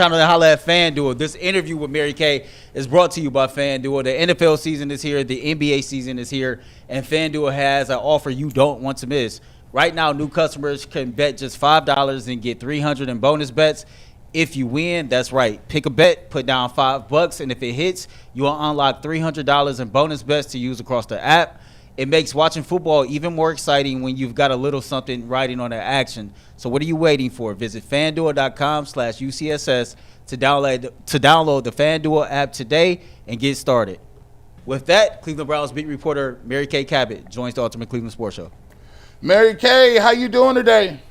Time to holler at FanDuel. This interview with Mary Kay is brought to you by FanDuel. The NFL season is here. The NBA season is here. And FanDuel has an offer you don't want to miss. Right now, new customers can bet just $5 and get $300 in bonus bets. If you win, that's right. Pick a bet, put down $5, and if it hits, you will unlock $300 in bonus bets to use across the app. It makes watching football even more exciting when you've got a little something riding on the action. So what are you waiting for? Visit FanDuel.com/UCSS to download the FanDuel app today and get started. With that, Cleveland Browns beat reporter Mary Kay Cabot joins the Ultimate Cleveland Sports Show. Mary Kay, how you doing today?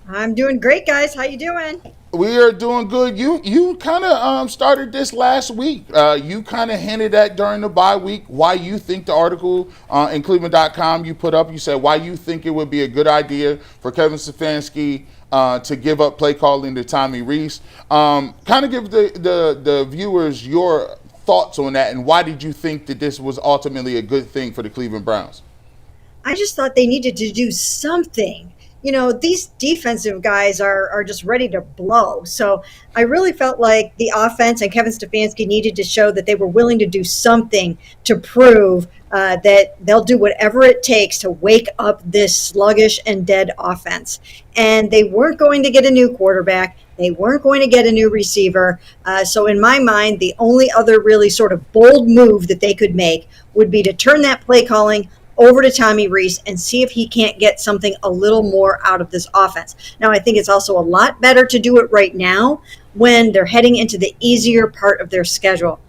I'm doing great, guys. How you doing? We are doing good. You kind of started this last week. You kind of hinted at during the bye week why you think the article in Cleveland.com you put up, you said why you think it would be a good idea for Kevin Stefanski to give up play calling to Tommy Rees. Kind of give the viewers your thoughts on that, and why did you think that this was ultimately a good thing for the Cleveland Browns? I just thought they needed to do something. You know, these defensive guys are just ready to blow. So I really felt like the offense and Kevin Stefanski needed to show that they were willing to do something to prove that they'll do whatever it takes to wake up this sluggish and dead offense. And they weren't going to get a new quarterback. They weren't going to get a new receiver. So in my mind, the only other really sort of bold move that they could make would be to turn that play calling over to Tommy Rees and see if he can't get something a little more out of this offense. Now, I think it's also a lot better to do it right now when they're heading into the easier part of their schedule.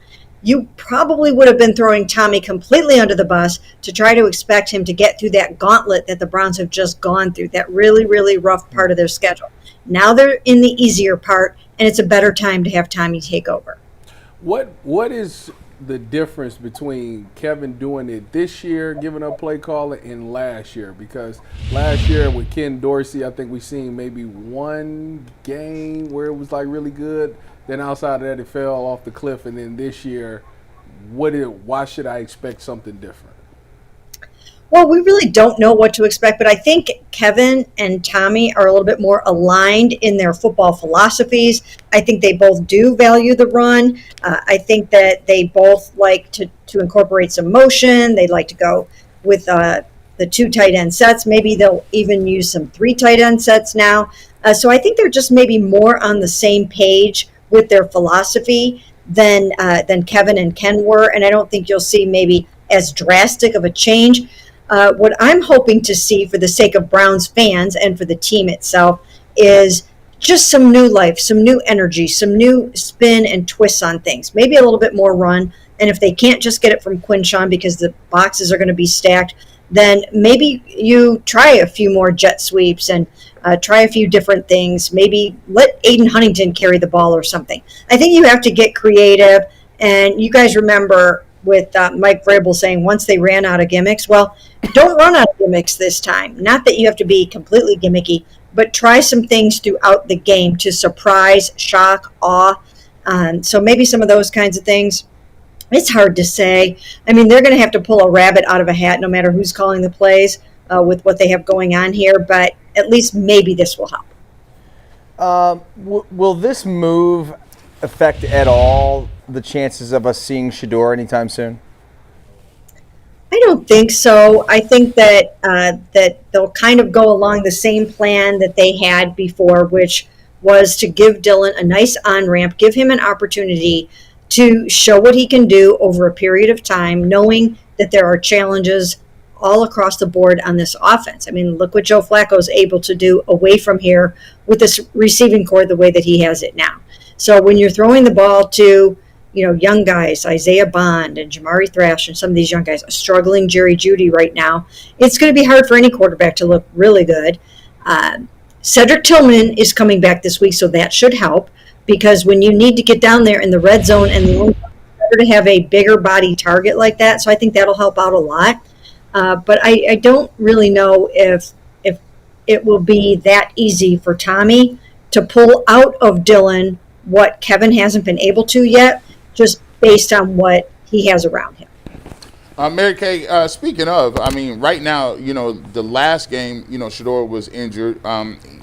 You probably would have been throwing Tommy completely under the bus to try to expect him to get through that gauntlet that the Browns have just gone through, that really, really rough part of their schedule. Now they're in the easier part, and it's a better time to have Tommy take over. What is the difference between Kevin doing it this year, giving up play calling, and last year? Because last year with Ken Dorsey, I think we seen maybe one game where it was like really good. Then outside of that, it fell off the cliff. And then this year, why should I expect something different? Well, we really don't know what to expect, but I think Kevin and Tommy are a little bit more aligned in their football philosophies. I think they both do value the run. I think that they both like to incorporate some motion. They like to go with the 2 tight end sets. Maybe they'll even use some 3 tight end sets now. So I think they're just maybe more on the same page with their philosophy than Kevin and Ken were, and I don't think you'll see maybe as drastic of a change. What I'm hoping to see for the sake of Browns fans and for the team itself is just some new life, some new energy, some new spin and twists on things. Maybe a little bit more run. And if they can't just get it from Quinshawn because the boxes are going to be stacked, then maybe you try a few more jet sweeps and try a few different things. Maybe let Aiden Huntington carry the ball or something. I think you have to get creative. And you guys remember with Mike Vrabel saying once they ran out of gimmicks, well, don't run out of gimmicks this time. Not that you have to be completely gimmicky, but try some things throughout the game to surprise, shock, awe. So maybe some of those kinds of things. It's hard to say. I mean, they're going to have to pull a rabbit out of a hat no matter who's calling the plays with what they have going on here, but at least maybe this will help. Will this move affect at all the chances of us seeing Shedeur anytime soon? I don't think so. I think that that they'll kind of go along the same plan that they had before, which was to give Dillon a nice on-ramp, give him an opportunity to show what he can do over a period of time, knowing that there are challenges all across the board on this offense. I mean, look what Joe Flacco is able to do away from here with this receiving core the way that he has it now. So when you're throwing the ball to, young guys, Isaiah Bond and Jamari Thrash and some of these young guys, a struggling Jerry Jeudy right now, it's going to be hard for any quarterback to look really good. Cedric Tillman is coming back this week, so that should help, because when you need to get down there in the red zone and the only better to have a bigger body target like that, so I think that'll help out a lot. But I don't really know if it will be that easy for Tommy to pull out of Dillon what Kevin hasn't been able to yet, just based on what he has around him. Mary Kay, speaking of, I mean, right now, the last game, Shedeur was injured.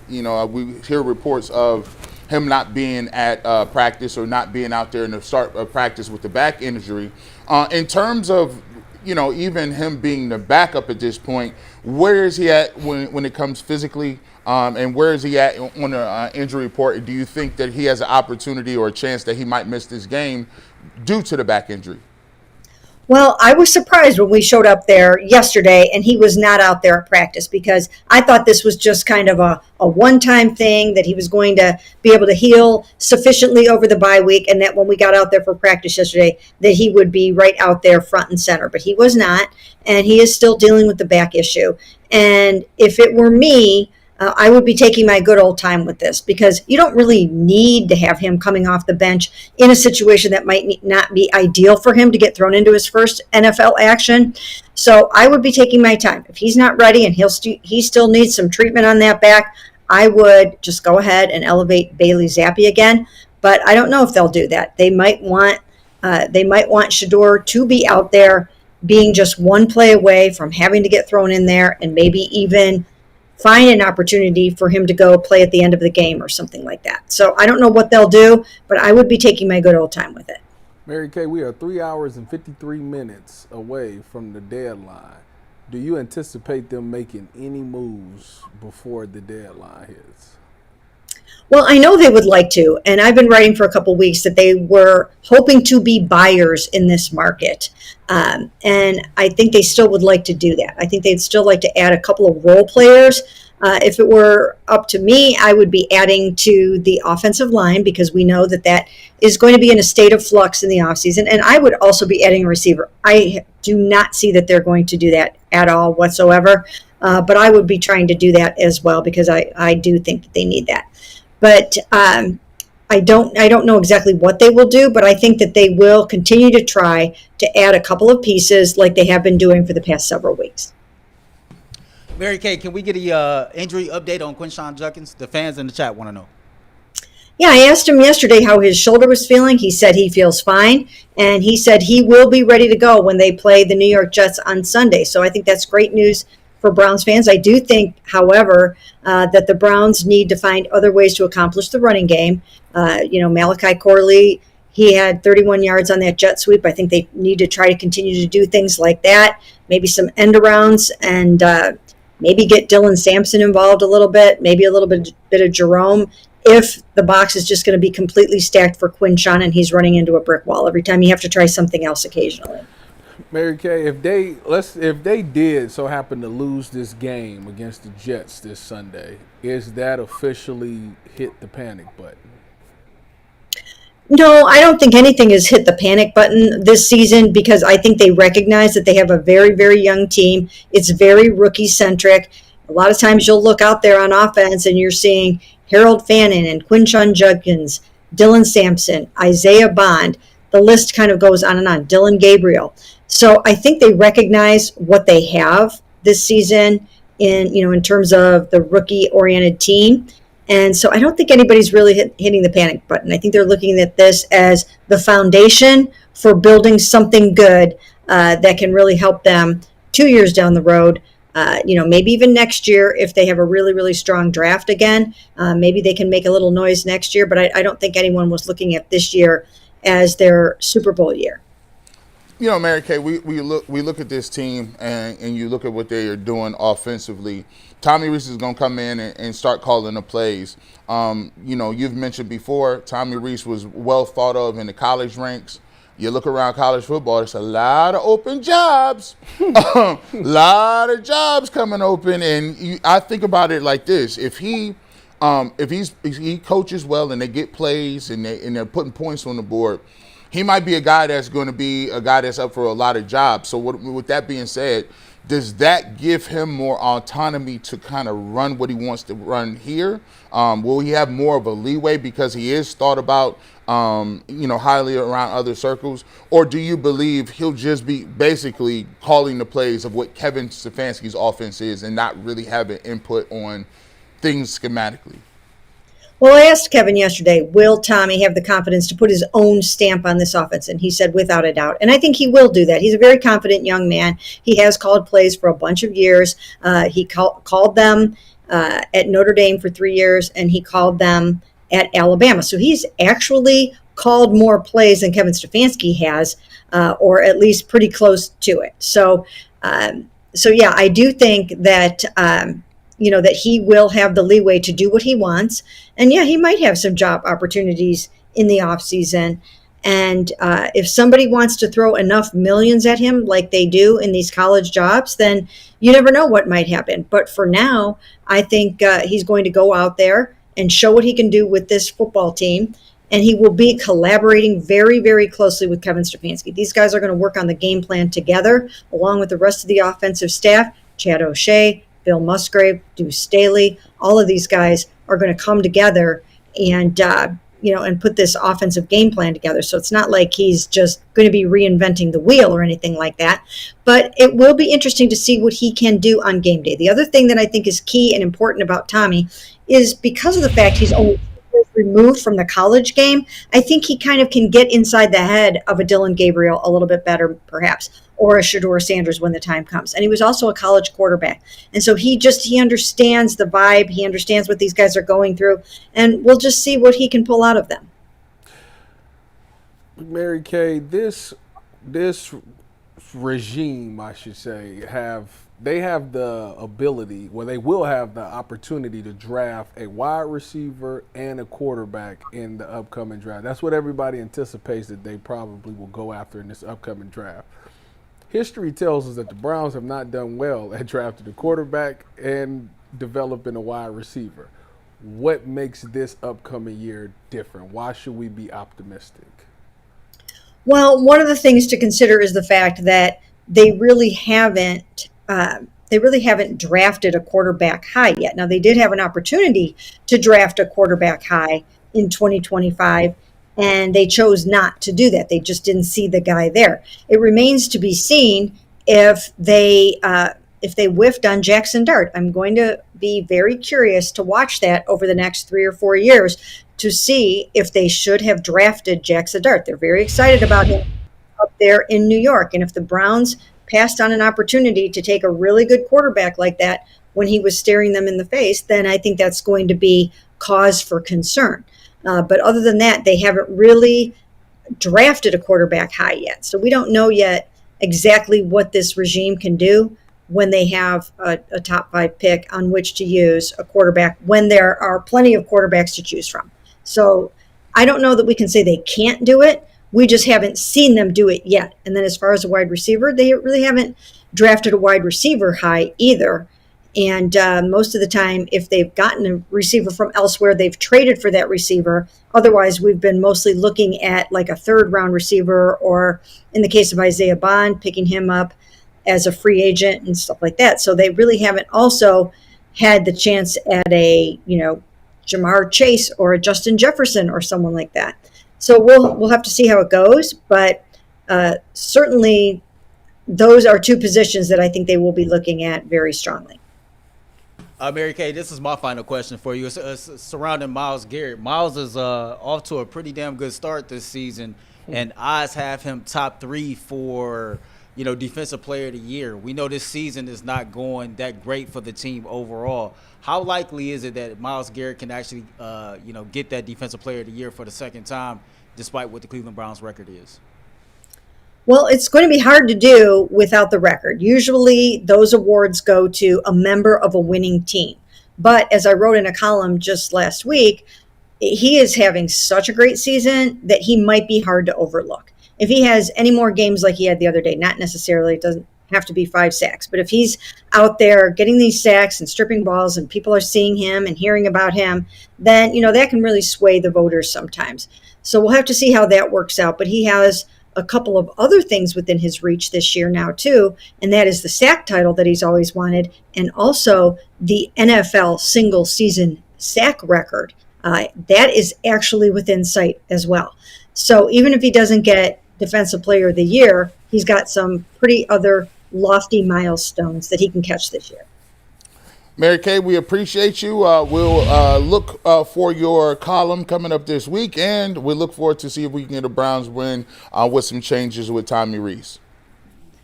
We hear reports of him not being at practice or not being out there in the start of practice with the back injury. In terms of, even him being the backup at this point, where is he at when it comes physically, and where is he at on the injury report? Do you think that he has an opportunity or a chance that he might miss this game due to the back injury? Well, I was surprised when we showed up there yesterday and he was not out there at practice, because I thought this was just kind of a one-time thing, that he was going to be able to heal sufficiently over the bye week, and that when we got out there for practice yesterday, that he would be right out there front and center. But he was not, and he is still dealing with the back issue. And if it were me, I would be taking my good old time with this, because you don't really need to have him coming off the bench in a situation that might not be ideal for him to get thrown into his first NFL action. So I would be taking my time. If he's not ready and he still needs some treatment on that back, I would just go ahead and elevate Bailey Zappi again. But I don't know if they'll do that. They might want Shedeur to be out there, being just one play away from having to get thrown in there, and maybe even find an opportunity for him to go play at the end of the game or something like that. So I don't know what they'll do, but I would be taking my good old time with it. Mary Kay, we are 3 hours and 53 minutes away from the deadline. Do you anticipate them making any moves before the deadline hits? Well, I know they would like to, and I've been writing for a couple of weeks that they were hoping to be buyers in this market. And I think they still would like to do that. I think they'd still like to add a couple of role players. If it were up to me, I would be adding to the offensive line, because we know that is going to be in a state of flux in the offseason. And I would also be adding a receiver. I do not see that they're going to do that at all whatsoever. But I would be trying to do that as well, because I do think that they need that. But I don't know exactly what they will do, but I think that they will continue to try to add a couple of pieces like they have been doing for the past several weeks. Mary Kay, can we get a injury update on Quinshon Judkins? The fans in the chat want to know. Yeah, I asked him yesterday how his shoulder was feeling. He said he feels fine, and he said he will be ready to go when they play the New York Jets on Sunday. So I think that's great news for Browns fans. I do think, however, that the Browns need to find other ways to accomplish the running game. Malachi Corley, he had 31 yards on that jet sweep. I think they need to try to continue to do things like that, maybe some end arounds, and maybe get Dylan Sampson involved a little bit, maybe a little bit of Jerome, if the box is just going to be completely stacked for Quinshon and he's running into a brick wall every time. You have to try something else occasionally. Mary Kay, if they did so happen to lose this game against the Jets this Sunday, is that officially hit the panic button? No, I don't think anything has hit the panic button this season, because I think they recognize that they have a very, very young team. It's very rookie-centric. A lot of times you'll look out there on offense and you're seeing Harold Fannin and Quinshon Judkins, Dylan Sampson, Isaiah Bond. The list kind of goes on and on. Dylan Gabriel. So I think they recognize what they have this season in terms of the rookie-oriented team. And so I don't think anybody's really hitting the panic button. I think they're looking at this as the foundation for building something good that can really help them 2 years down the road. Maybe even next year, if they have a really, really strong draft again, maybe they can make a little noise next year. But I don't think anyone was looking at this year as their Super Bowl year. Mary Kay, we look at this team and you look at what they are doing offensively. Tommy Rees is going to come in and start calling the plays. You've mentioned before, Tommy Rees was well thought of in the college ranks. You look around college football, there's a lot of open jobs, a lot of jobs coming open. And I think about it like this: if he coaches well and they get plays and they're putting points on the board, he might be a guy that's going to be a guy that's up for a lot of jobs. So with that being said, does that give him more autonomy to kind of run what he wants to run here? Will he have more of a leeway because he is thought about, highly around other circles? Or do you believe he'll just be basically calling the plays of what Kevin Stefanski's offense is and not really having input on things schematically? Well, I asked Kevin yesterday, will Tommy have the confidence to put his own stamp on this offense? And he said, without a doubt. And I think he will do that. He's a very confident young man. He has called plays for a bunch of years. He called them at Notre Dame for 3 years, and he called them at Alabama. So he's actually called more plays than Kevin Stefanski has, or at least pretty close to it. So yeah, I do think that that he will have the leeway to do what he wants, and yeah, he might have some job opportunities in the offseason. And if somebody wants to throw enough millions at him like they do in these college jobs, then you never know what might happen. But for now, I think he's going to go out there and show what he can do with this football team. And he will be collaborating very, very closely with Kevin Stefanski. These guys are going to work on the game plan together, along with the rest of the offensive staff. Chad O'Shea, Bill Musgrave, Deuce Staley, all of these guys are going to come together and and put this offensive game plan together. So it's not like he's just going to be reinventing the wheel or anything like that. But it will be interesting to see what he can do on game day. The other thing that I think is key and important about Tommy is because of the fact he's only removed from the college game, I think he kind of can get inside the head of a Dylan Gabriel a little bit better, perhaps, or a Shedeur Sanders when the time comes. And he was also a college quarterback. And so he understands the vibe. He understands what these guys are going through. And we'll just see what he can pull out of them. Mary Kay, this regime, I should say, they have the ability, they will have the opportunity to draft a wide receiver and a quarterback in the upcoming draft. That's what everybody anticipates that they probably will go after in this upcoming draft. History tells us that the Browns have not done well at drafting a quarterback and developing a wide receiver. What makes this upcoming year different? Why should we be optimistic? Well, one of the things to consider is the fact that they really haven't drafted a quarterback high yet. Now, they did have an opportunity to draft a quarterback high in 2025, and they chose not to do that. They just didn't see the guy there. It remains to be seen if they whiffed on Jackson Dart. I'm going to be very curious to watch that over the next 3 or 4 years to see if they should have drafted Jackson Dart. They're very excited about him up there in New York. And if the Browns passed on an opportunity to take a really good quarterback like that when he was staring them in the face, then I think that's going to be cause for concern. But other than that, they haven't really drafted a quarterback high yet. So we don't know yet exactly what this regime can do when they have a top 5 pick on which to use a quarterback when there are plenty of quarterbacks to choose from. So I don't know that we can say they can't do it. We just haven't seen them do it yet. And then as far as a wide receiver, they really haven't drafted a wide receiver high either. And most of the time, if they've gotten a receiver from elsewhere, they've traded for that receiver. Otherwise, we've been mostly looking at like a 3rd-round receiver, or in the case of Isaiah Bond, picking him up as a free agent and stuff like that. So they really haven't also had the chance at a, Jamar Chase or a Justin Jefferson or someone like that. So we'll have to see how it goes. But certainly those are 2 positions that I think they will be looking at very strongly. Mary Kay, this is my final question for you. It's surrounding Myles Garrett. Myles is off to a pretty damn good start this season, and odds have him top 3 for Defensive Player of the Year. We know this season is not going that great for the team overall. How likely is it that Myles Garrett can actually get that Defensive Player of the Year for the second time, despite what the Cleveland Browns record is? Well, it's going to be hard to do without the record. Usually those awards go to a member of a winning team. But as I wrote in a column just last week, he is having such a great season that he might be hard to overlook. If he has any more games like he had the other day, not necessarily, it doesn't have to be 5 sacks, but if he's out there getting these sacks and stripping balls and people are seeing him and hearing about him, then, that can really sway the voters sometimes. So we'll have to see how that works out. But he has a couple of other things within his reach this year now too, and that is the sack title that he's always wanted, and also the NFL single season sack record. That is actually within sight as well. So even if he doesn't get Defensive Player of the Year, he's got some pretty other lofty milestones that he can catch this year. Mary Kay, we appreciate you. We'll look for your column coming up this week, and we look forward to see if we can get a Browns win with some changes with Tommy Rees.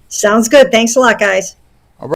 Sounds good. Thanks a lot, guys.